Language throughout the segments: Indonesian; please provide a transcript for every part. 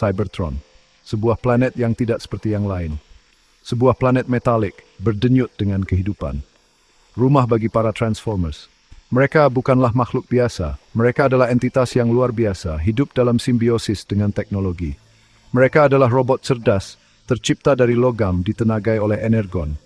Cybertron. Sebuah planet yang tidak seperti yang lain. Sebuah planet metalik, berdenyut dengan kehidupan. Rumah bagi para Transformers. Mereka bukanlah makhluk biasa. Mereka adalah entitas yang luar biasa, hidup dalam simbiosis dengan teknologi. Mereka adalah robot cerdas, tercipta dari logam ditenagai oleh energon.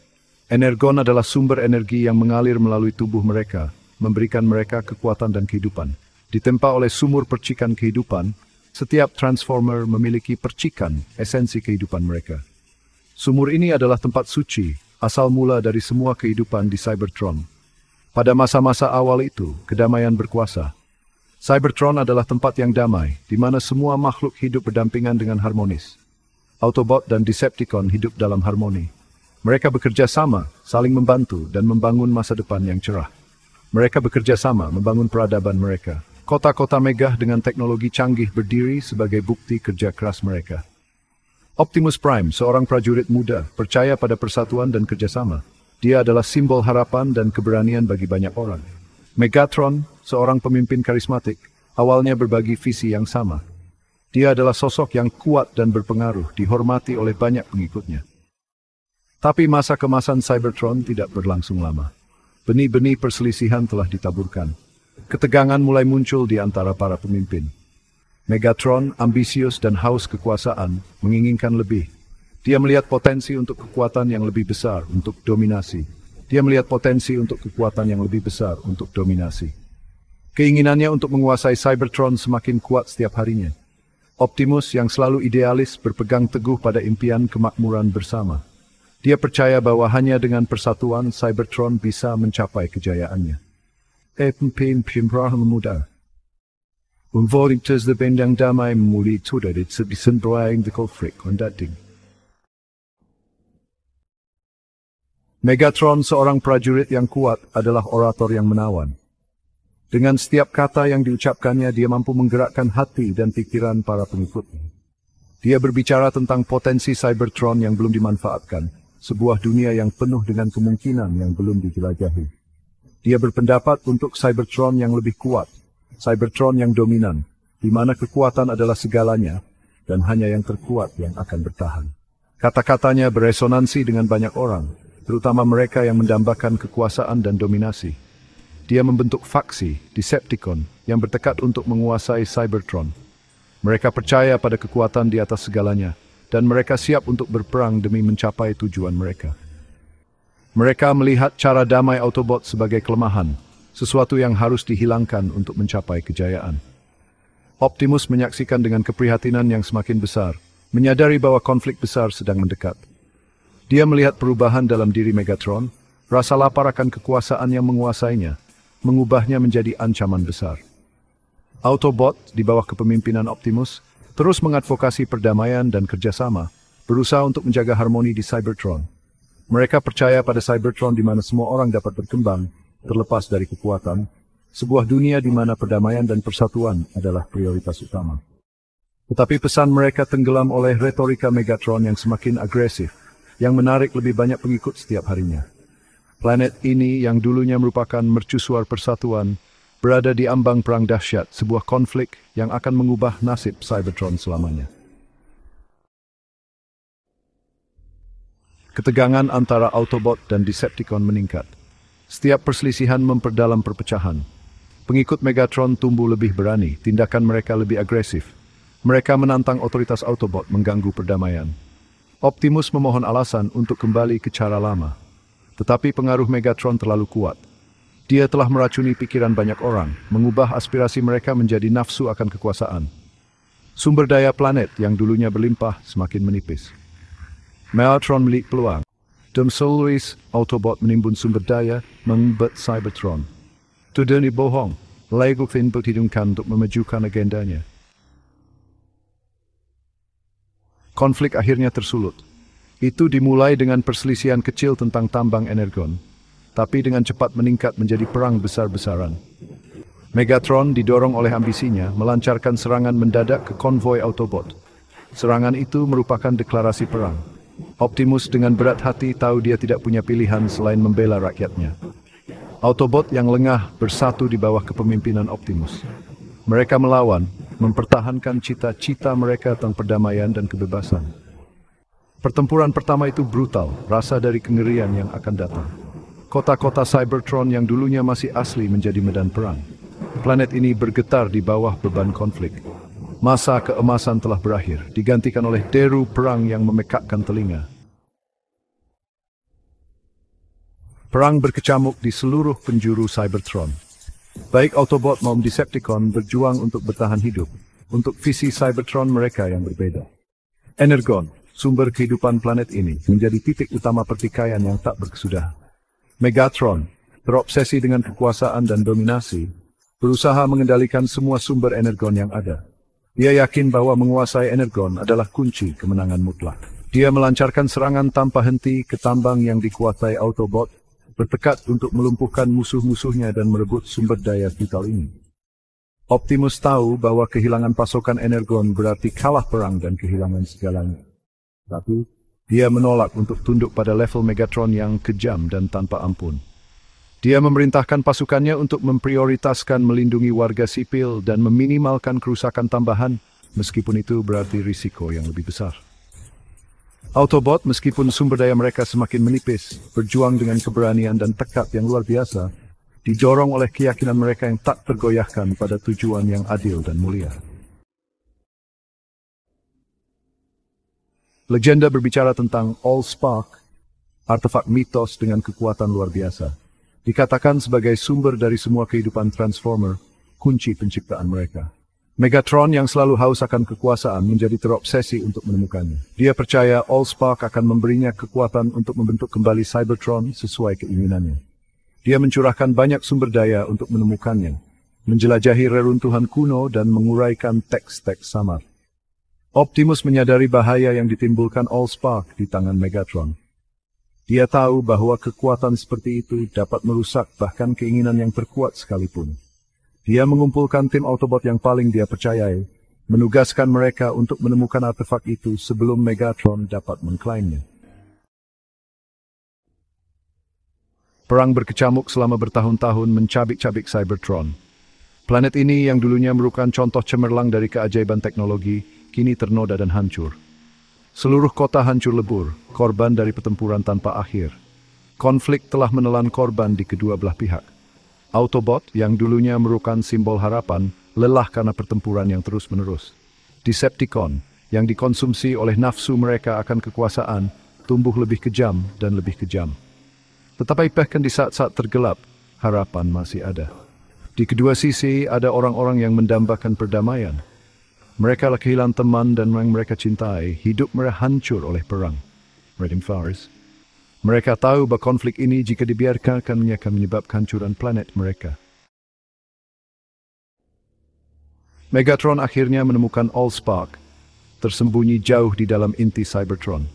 Energon adalah sumber energi yang mengalir melalui tubuh mereka, memberikan mereka kekuatan dan kehidupan. Ditempa oleh sumur percikan kehidupan, setiap Transformer memiliki percikan esensi kehidupan mereka. Sumur ini adalah tempat suci, asal mula dari semua kehidupan di Cybertron. Pada masa-masa awal itu, kedamaian berkuasa. Cybertron adalah tempat yang damai, di mana semua makhluk hidup berdampingan dengan harmonis. Autobot dan Decepticon hidup dalam harmoni. Mereka bekerja sama, saling membantu, dan membangun masa depan yang cerah. Mereka bekerja sama membangun peradaban mereka. Kota-kota megah dengan teknologi canggih berdiri sebagai bukti kerja keras mereka. Optimus Prime, seorang prajurit muda, percaya pada persatuan dan kerjasama. Dia adalah simbol harapan dan keberanian bagi banyak orang. Megatron, seorang pemimpin karismatik, awalnya berbagi visi yang sama. Dia adalah sosok yang kuat dan berpengaruh, dihormati oleh banyak pengikutnya. Tapi masa kemasan Cybertron tidak berlangsung lama. Benih-benih perselisihan telah ditaburkan. Ketegangan mulai muncul di antara para pemimpin. Megatron, ambisius dan haus kekuasaan, menginginkan lebih. Dia melihat potensi untuk kekuatan yang lebih besar untuk dominasi. Dia melihat potensi untuk kekuatan yang lebih besar untuk dominasi. Keinginannya untuk menguasai Cybertron semakin kuat setiap harinya. Optimus yang selalu idealis berpegang teguh pada impian kemakmuran bersama. Dia percaya bahwa hanya dengan persatuan Cybertron bisa mencapai kejayaannya. Pemimpinan muda. Volunteers the bendang damai memuli tudarit sebisan berayang the konflik kondating. Megatron, seorang prajurit yang kuat, adalah orator yang menawan. Dengan setiap kata yang diucapkannya, dia mampu menggerakkan hati dan pikiran para pengikutnya. Dia berbicara tentang potensi Cybertron yang belum dimanfaatkan, sebuah dunia yang penuh dengan kemungkinan yang belum dijelajahi. Dia berpendapat untuk Cybertron yang lebih kuat, Cybertron yang dominan, di mana kekuatan adalah segalanya, dan hanya yang terkuat yang akan bertahan. Kata-katanya beresonansi dengan banyak orang, terutama mereka yang mendambakan kekuasaan dan dominasi. Dia membentuk faksi, Decepticon, yang bertekad untuk menguasai Cybertron. Mereka percaya pada kekuatan di atas segalanya, dan mereka siap untuk berperang demi mencapai tujuan mereka. Mereka melihat cara damai Autobot sebagai kelemahan, sesuatu yang harus dihilangkan untuk mencapai kejayaan. Optimus menyaksikan dengan keprihatinan yang semakin besar, menyadari bahwa konflik besar sedang mendekat. Dia melihat perubahan dalam diri Megatron, rasa lapar akan kekuasaan yang menguasainya, mengubahnya menjadi ancaman besar. Autobot, di bawah kepemimpinan Optimus, terus mengadvokasi perdamaian dan kerjasama, berusaha untuk menjaga harmoni di Cybertron. Mereka percaya pada Cybertron di mana semua orang dapat berkembang, terlepas dari kekuatan, sebuah dunia di mana perdamaian dan persatuan adalah prioritas utama. Tetapi pesan mereka tenggelam oleh retorika Megatron yang semakin agresif, yang menarik lebih banyak pengikut setiap harinya. Planet ini yang dulunya merupakan mercusuar persatuan, berada di ambang perang dahsyat, sebuah konflik yang akan mengubah nasib Cybertron selamanya. Ketegangan antara Autobot dan Decepticon meningkat. Setiap perselisihan memperdalam perpecahan. Pengikut Megatron tumbuh lebih berani, tindakan mereka lebih agresif. Mereka menantang otoritas Autobot mengganggu perdamaian. Optimus memohon alasan untuk kembali ke cara lama. Tetapi pengaruh Megatron terlalu kuat. Dia telah meracuni pikiran banyak orang, mengubah aspirasi mereka menjadi nafsu akan kekuasaan. Sumber daya planet yang dulunya berlimpah semakin menipis. Megatron melihat peluang. Demsoluis, Autobot menimbun sumber daya, membuat Cybertron. Tuduhan bohong, Lego Finn berhidungkan untuk memajukan agendanya. Konflik akhirnya tersulut. Itu dimulai dengan perselisihan kecil tentang tambang energon, tapi dengan cepat meningkat menjadi perang besar-besaran. Megatron didorong oleh ambisinya melancarkan serangan mendadak ke konvoi Autobot. Serangan itu merupakan deklarasi perang. Optimus dengan berat hati tahu dia tidak punya pilihan selain membela rakyatnya. Autobot yang lengah bersatu di bawah kepemimpinan Optimus. Mereka melawan, mempertahankan cita-cita mereka tentang perdamaian dan kebebasan. Pertempuran pertama itu brutal, rasa dari kengerian yang akan datang. Kota-kota Cybertron yang dulunya masih asli menjadi medan perang. Planet ini bergetar di bawah beban konflik. Masa keemasan telah berakhir, digantikan oleh deru perang yang memekakkan telinga. Perang berkecamuk di seluruh penjuru Cybertron. Baik Autobot maupun Decepticon berjuang untuk bertahan hidup, untuk visi Cybertron mereka yang berbeda. Energon, sumber kehidupan planet ini, menjadi titik utama pertikaian yang tak berkesudahan. Megatron, terobsesi dengan kekuasaan dan dominasi, berusaha mengendalikan semua sumber energon yang ada. Dia yakin bahwa menguasai energon adalah kunci kemenangan mutlak. Dia melancarkan serangan tanpa henti ke tambang yang dikuasai Autobot, bertekad untuk melumpuhkan musuh-musuhnya dan merebut sumber daya vital ini. Optimus tahu bahwa kehilangan pasokan energon berarti kalah perang dan kehilangan segalanya. Tapi, dia menolak untuk tunduk pada level Megatron yang kejam dan tanpa ampun. Dia memerintahkan pasukannya untuk memprioritaskan melindungi warga sipil dan meminimalkan kerusakan tambahan, meskipun itu berarti risiko yang lebih besar. Autobot, meskipun sumber daya mereka semakin menipis, berjuang dengan keberanian dan tekad yang luar biasa, didorong oleh keyakinan mereka yang tak tergoyahkan pada tujuan yang adil dan mulia. Legenda berbicara tentang Allspark, artefak mitos dengan kekuatan luar biasa. Dikatakan sebagai sumber dari semua kehidupan Transformer, kunci penciptaan mereka. Megatron yang selalu haus akan kekuasaan menjadi terobsesi untuk menemukannya. Dia percaya Allspark akan memberinya kekuatan untuk membentuk kembali Cybertron sesuai keinginannya. Dia mencurahkan banyak sumber daya untuk menemukannya, menjelajahi reruntuhan kuno dan menguraikan teks-teks samar. Optimus menyadari bahaya yang ditimbulkan Allspark di tangan Megatron. Dia tahu bahwa kekuatan seperti itu dapat merusak bahkan keinginan yang terkuat sekalipun. Dia mengumpulkan tim Autobot yang paling dia percayai, menugaskan mereka untuk menemukan artefak itu sebelum Megatron dapat mengklaimnya. Perang berkecamuk selama bertahun-tahun mencabik-cabik Cybertron. Planet ini yang dulunya merupakan contoh cemerlang dari keajaiban teknologi, kini ternoda dan hancur. Seluruh kota hancur lebur, korban dari pertempuran tanpa akhir. Konflik telah menelan korban di kedua belah pihak. Autobot yang dulunya merupakan simbol harapan, lelah karena pertempuran yang terus-menerus. Decepticon yang dikonsumsi oleh nafsu mereka akan kekuasaan, tumbuh lebih kejam dan lebih kejam. Tetapi bahkan di saat-saat tergelap, harapan masih ada. Di kedua sisi ada orang-orang yang mendambakan perdamaian. Mereka kehilangan teman dan yang mereka cintai, hidup mereka hancur oleh perang. Reading Flowers. Mereka tahu bahwa konflik ini jika dibiarkan akan menyebabkan kehancuran planet mereka. Megatron akhirnya menemukan Allspark, tersembunyi jauh di dalam inti Cybertron.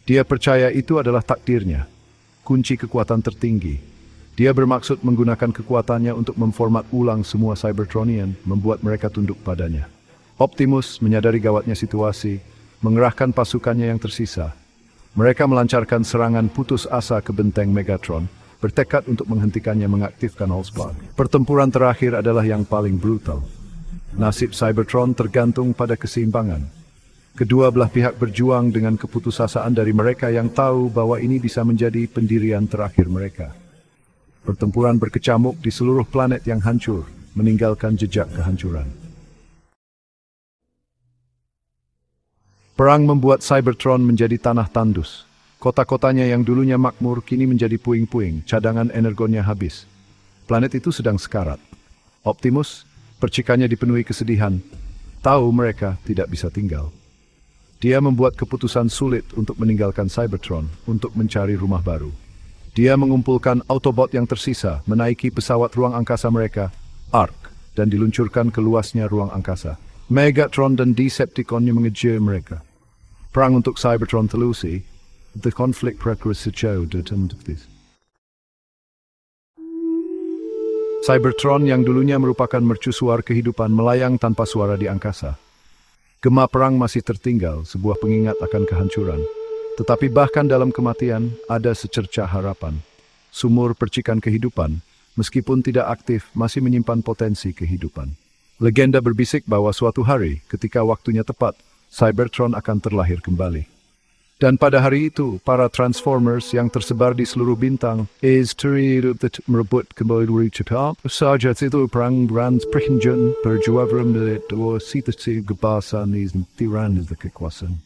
Dia percaya itu adalah takdirnya, kunci kekuatan tertinggi. Dia bermaksud menggunakan kekuatannya untuk memformat ulang semua Cybertronian, membuat mereka tunduk padanya. Optimus menyadari gawatnya situasi, mengerahkan pasukannya yang tersisa. Mereka melancarkan serangan putus asa ke benteng Megatron, bertekad untuk menghentikannya mengaktifkan Allspark. Pertempuran terakhir adalah yang paling brutal. Nasib Cybertron tergantung pada keseimbangan. Kedua belah pihak berjuang dengan keputusasaan dari mereka yang tahu bahwa ini bisa menjadi pendirian terakhir mereka. Pertempuran berkecamuk di seluruh planet yang hancur, meninggalkan jejak kehancuran. Perang membuat Cybertron menjadi tanah tandus. Kota-kotanya yang dulunya makmur kini menjadi puing-puing, cadangan energonnya habis. Planet itu sedang sekarat. Optimus, percikannya dipenuhi kesedihan, tahu mereka tidak bisa tinggal. Dia membuat keputusan sulit untuk meninggalkan Cybertron untuk mencari rumah baru. Dia mengumpulkan Autobot yang tersisa, menaiki pesawat ruang angkasa mereka, ARC, dan diluncurkan ke luasnya ruang angkasa. Megatron dan Decepticon yang mengejar mereka. Perang untuk Cybertron telusi, the conflict precursor showed the end of this. Cybertron yang dulunya merupakan mercusuar kehidupan melayang tanpa suara di angkasa. Gema perang masih tertinggal, sebuah pengingat akan kehancuran. Tetapi bahkan dalam kematian, ada secercah harapan. Sumur percikan kehidupan, meskipun tidak aktif, masih menyimpan potensi kehidupan. Legenda berbisik bahwa suatu hari, ketika waktunya tepat, Cybertron akan terlahir kembali. Dan pada hari itu, para Transformers yang tersebar di seluruh bintang merebut kembali cepat. Saja itu perang perhinjun berjuang melalui situasi kebasan tiran kekuasaan.